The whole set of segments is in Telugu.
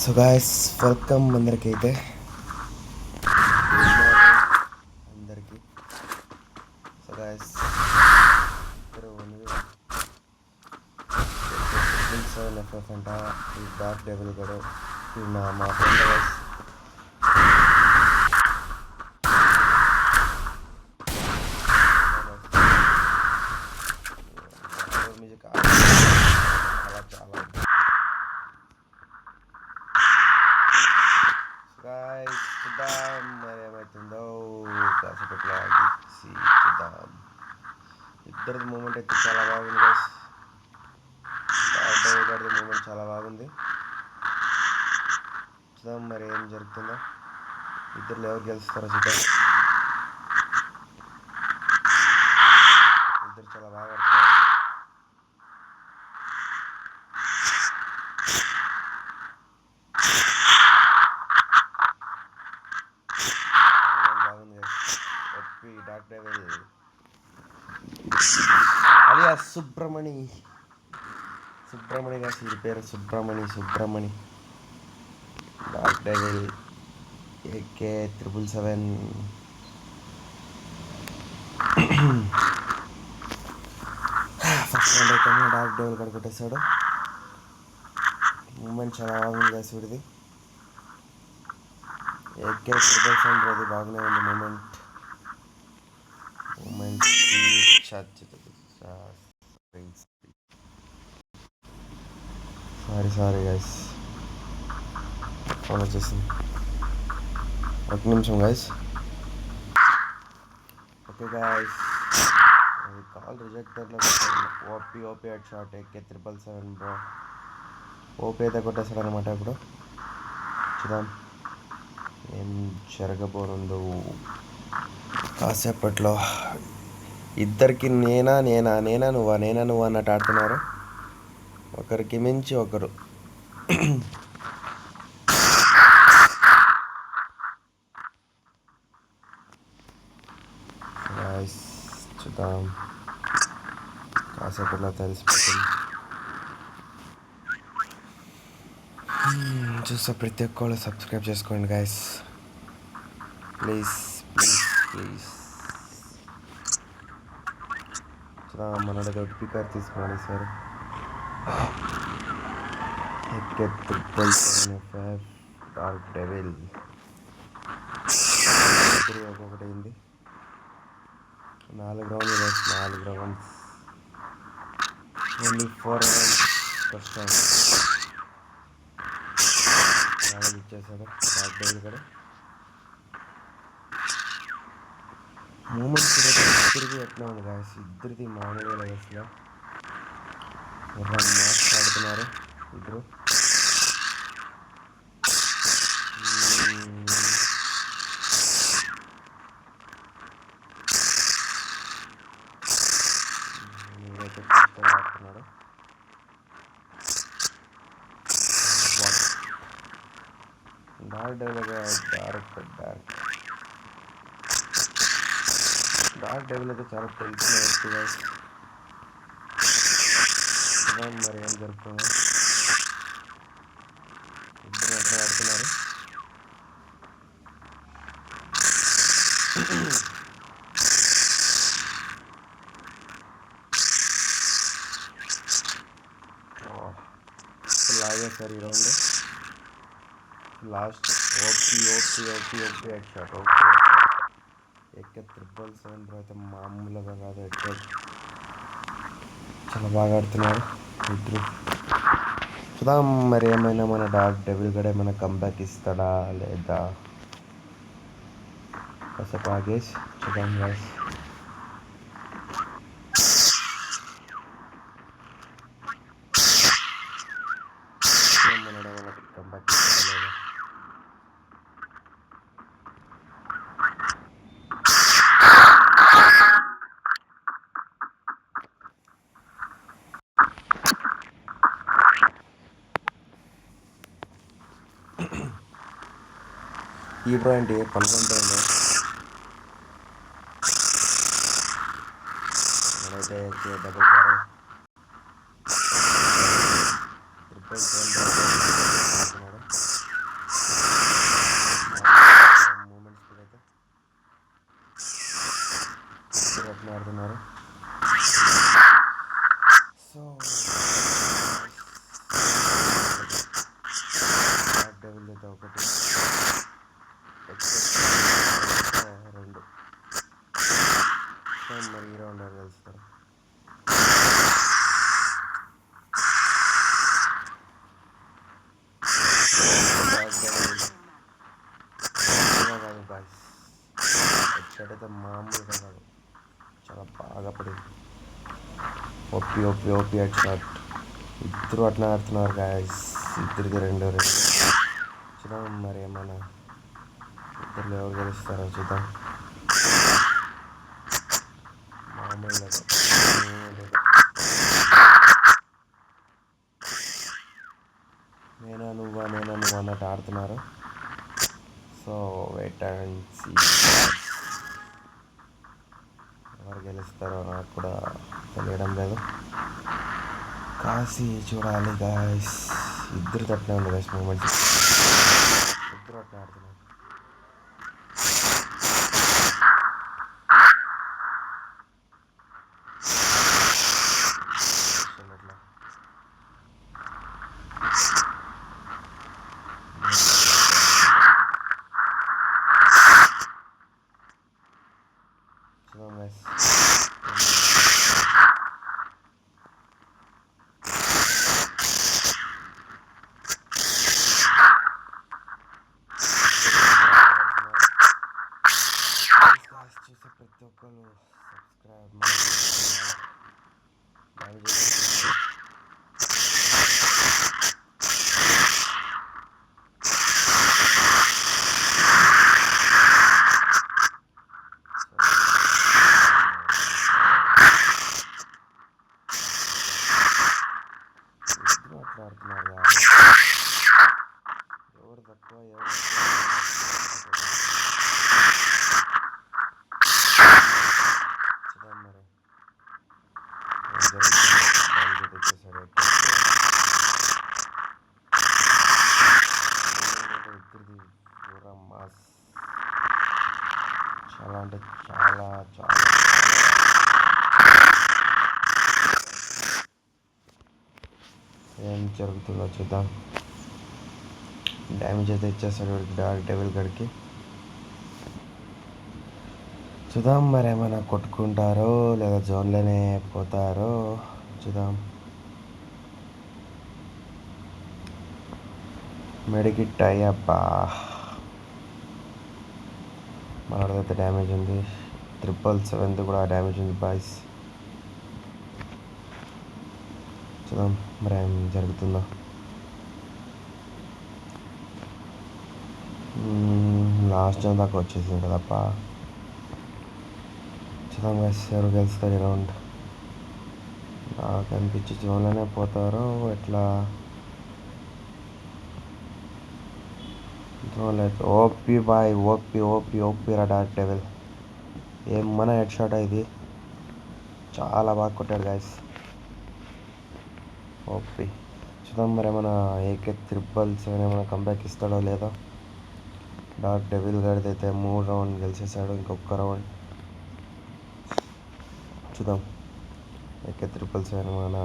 సో గాయస్ వెల్కమ్ అందరికైతే అందరికీ. సో గాయస్ ఇక్కడ ఎఫ్ఎఫ్ అంట ఈ డార్క్ డెవిల్ కూడా మా ఫ్రెండ్ గాయస్ మ్యూజిక్ చాలా చాలా గాయస్ చూద్దాం మరి ఏమవుతుందో కాసేపట్లో ఇచ్చి చూద్దాం. ఇద్దరిది మూమెంట్ అయితే చాలా బాగుంది గాయస్. గారిది మూమెంట్ చాలా బాగుంది. చూద్దాం మరి ఏం జరుగుతుందో. ఇద్దరు ఎవరు గెలుస్తారో చూద్దాం. ఇద్దరు చాలా బాగా ఆడుతున్నారు. బాగుంది OP doc devil alias Subramani garu వీరి పేరు Subramani doc devil AK 777. First round అయితే డాక్ డెవిల్ కూడా కొట్టేశాడు. మూమెంట్ చాలా బాగుంది కదా వీడిది. AK 777 అది బాగానే ఉంది మూమెంట్ సారీ గైస్ ఫోన్ వచ్చేసింది. ఒక నిమిషం గైస్. ఓకే గైస్ అది call rejected OP head shot AK 777 bro. OP అయితే కొట్టేశాడు అనమాట. ఇప్పుడు చూద్దాం ఏం జరగబోనుందో కాసేపట్లో. ఇద్దరికి నేనా నువ్వా అన్నట్టు ఆడుతున్నారు. ఒకరికి మించి ఒకరు. చూద్దాం కాసేపట్లో తెలిసిపోతుంది. చూస్తే ప్రతి ఒక్కళ్ళు సబ్స్క్రైబ్ చేసుకోండి గైస్ ప్లీజ్. మనోడైతే పికర్ తీసుకున్నాడు సార్. AK 777 డార్క్ డెవిల్ ఒక్కొక్కటి అయింది. 4 rounds only 4 rounds first round ఇచ్చేసాడు డార్క్ డెవిల్ కూడా. మూమెంట్ కూడా ఇద్దరిది ఎట్లా ఉంది గాయస్. ఇద్దరిది మామూలుగా లైఫ్లో మాట్లాడుతున్నారు ఇద్దరు. ఆడుతున్నాడు డార్క్ డెవిల్ అయితే చాలా తెలిసిన వ్యక్తి గైస్. మరి ఏం జరుగుతుందో. ఇద్దరు ఎట్లా ఆడుతున్నారు. లాగేశారు ఈ round. Last OP head shot. AK 777 bro అయితే మామూలుగా కాదు. హెడ్ షాట్ చాలా బాగా ఆడుతున్నారు ఇద్దరు. చూద్దాం మరి ఏమైనా మన డార్క్ డెవిల్ కూడా ఏమైనా కంబ్యాక్ ఇస్తాడా లేదా. కాసేపు ఆగేసి చూద్దాం గైస్. కంబ్యాక్ ఇస్తాడా లేదా. ఈ బ్రో ఏంటి పనుకుంటుండే. మనైతే డబుల్ బార్ 777 ఆడుతున్నాడు. సో డెవిల్ అయితే ఒకటి, రెండు. సో మరి ఈ రౌండ్ ఎవరు గెలుస్తారు? కాదు గాయస్, ఎక్కడైతే మామూలుగా కాదు, చాలా బాగా పడింది. OP OP OP head shot. ఇద్దరు అట్లా ఆడుతున్నారు గాయస్, ఇద్దరికి రెండు. చూద్దాం మరి ఏమన్నా ఇద్దరు ఎవరు గెలుస్తారో చూద్దాం. మామూలుగా నేనా నువ్వు అన్నట్టు ఆడుతున్నారు. సో వెయిట్ అండ్ సీ ఎవరు గెలుస్తారో నాకు కూడా తెలియడం లేదు. కాసి చూడాలి గాయస్. ఇద్దరు తట్లే ఉంది గాయస్ మూమెంట్స్, ఇద్దరు అట్లా ఆడుతున్నారు. చూద్దాం గాయస్. చూసే ప్రతి ఒక్కరు సబ్స్క్రైబ్ మాట్లాడుతున్నారు. ఎవరు తక్కువ ఎవరు చూద్దాం మరి వచ్చేసాడు. ఇద్దరిది పూరా మాస్, చాలా అంటే చాలా చాలా. ఏం జరుగుతుందో చూద్దాం. డ్యామేజ్ అయితే ఇచ్చేస్తాడు డార్క్ డెవిల్ గడికి. చూద్దాం మరి ఏమైనా కొట్టుకుంటారో లేదా జోన్లోనే పోతారో చూద్దాం. మెడికిట్ అయ్యబ్బా, మనదైతే డ్యామేజ్ ఉంది. 777 కూడా డ్యామేజ్ ఉంది బాయ్స్. చూద్దాం మరి ఏం జరుగుతుందో. లాస్ట్ జోన్ దాకా వచ్చేసింది కదప్ప. చూద్దాం గైస్ ఎవరు గెలుస్తారు ఈ రౌండ్. నాకు అనిపించి జోన్లోనే పోతారో ఎట్లా. జోన్లో అయితే OP boy, OP OP OP రా డార్క్ డెవిల్. ఏమన్నా హెడ్ షాట్ ఇది, చాలా బాగా కొట్టాడు గాయస్. ఓపీ. చూద్దాం మరి ఏమైనా AK 777 ఏమైనా కంబ్యాక్ ఇస్తాడో లేదో. డార్క్ డెవిల్ గారిది అయితే 3 రౌండ్ గెలిచేసాడు, ఇంకొక రౌండ్ చూద్దాం. AK 777 ఏమైనా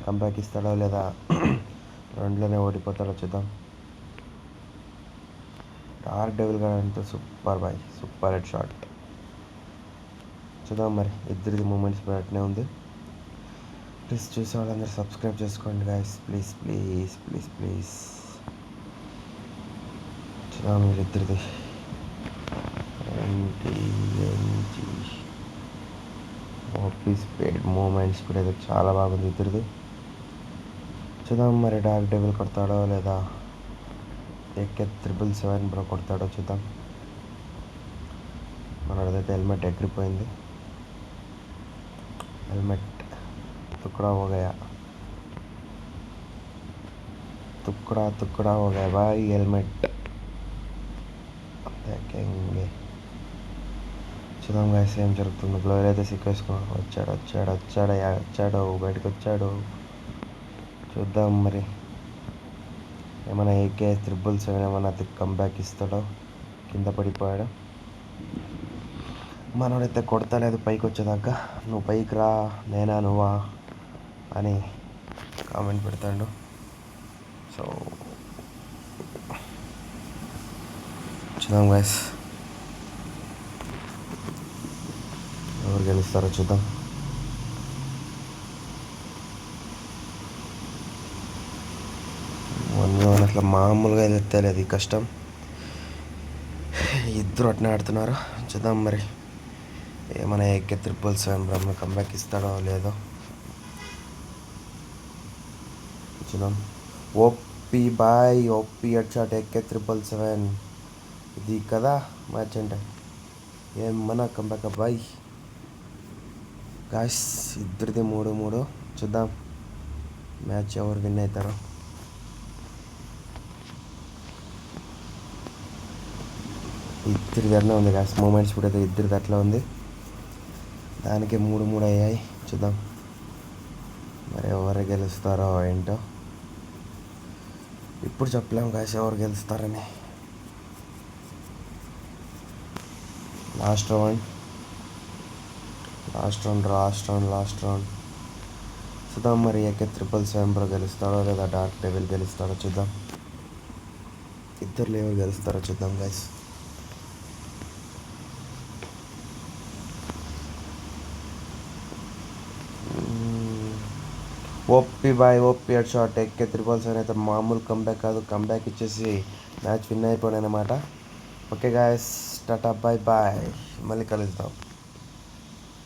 కంబ్యాక్ ఇస్తాడో లేదా రెండులోనే ఓడిపోతాడో చూద్దాం. డార్క్ డెవిల్ గారు అంటే super boy, super head shot. చూద్దాం మరి ఇద్దరిది మూమెంట్స్ బయటనే ఉంది. ప్లీజ్ చూసే వాళ్ళందరూ సబ్స్క్రైబ్ చేసుకోండి guys, please please please please. చూద్దాం మీరు ఇద్దరిది ఓపీ స్పీడ్ మూమెంట్స్ కూడా అయితే చాలా బాగుంది ఇద్దరిది. చూద్దాం మరి డార్క్ డెవిల్ కొడతాడో లేదా AK 777 బ్రో కొడతాడో చూద్దాం. మనదైతే హెల్మెట్ ఎగిరిపోయింది. हेलमेट टुकड़ा हो गया, टुकड़ा टुकड़ा हो गया भाई हेलमेट. देखेंगे చూద్దాం గాయస్ ఏం జరుగుతుందో. గ్లోరీ అయితే సిక్కేసుకున్నాడు. వచ్చాడు బయటకు వచ్చాడు. చూద్దాం మరి ఏమైనా AK 777 ఏమైనా కంబ్యాక్ ఇస్తాడో. కింద పడిపోయాడు. మనోడైతే కొడతలేదు పైకి వచ్చేదాకా. నువ్వు పైకి రా, నేనా నువ్వా అని కామెంట్ పెడతాడు. సో చూద్దాం గైస్, ఎవరు గెలుస్తారో చూద్దాం. అట్లా మామూలుగా ఎత్తలేదు, కష్టం. ఇద్దరు అట్నే ఆడుతున్నారు. చూద్దాం మరి ఏమైనా ఏకే 777 బ్రహ్మ కంబ్యాక్ ఇస్తాడో లేదో చూద్దాం. OP boy, OP head shot AK 777. ఇది కదా మ్యాచ్ అంటే, ఏమన్నా కంబ్యాక్ బాయ్. గాయస్ ఇద్దరిది 3-3. చూద్దాం మ్యాచ్ ఎవరు విన్ అవుతారో. ఇద్దరిది అట్లా ఉంది గాయస్, మూమెంట్స్ కూడా అయితే ఇద్దరిది అట్లా ఉంది. దానికి 3-3 అయ్యాయి. చూద్దాం మరి ఎవరు గెలుస్తారో ఏంటో. ఇప్పుడు చెప్పలేము గాయస్ ఎవరు గెలుస్తారని. Last round. చూద్దాం మరి ఏకే 777 బ్రో గెలుస్తాడో లేదా డార్క్ డెవిల్ గెలుస్తాడో చూద్దాం. ఇద్దరు ఎవరు గెలుస్తారో చూద్దాం guys. OP boy, OP head shot AK 777 అయితే మామూలు కంబ్యాక్ కాదు, కంబ్యాక్ ఇచ్చేసి మ్యాచ్ విన్ అయిపోయాను అనమాట. ఓకే గాయస్, టాటా బాయ్ బాయ్, మళ్ళీ కలుద్దాం.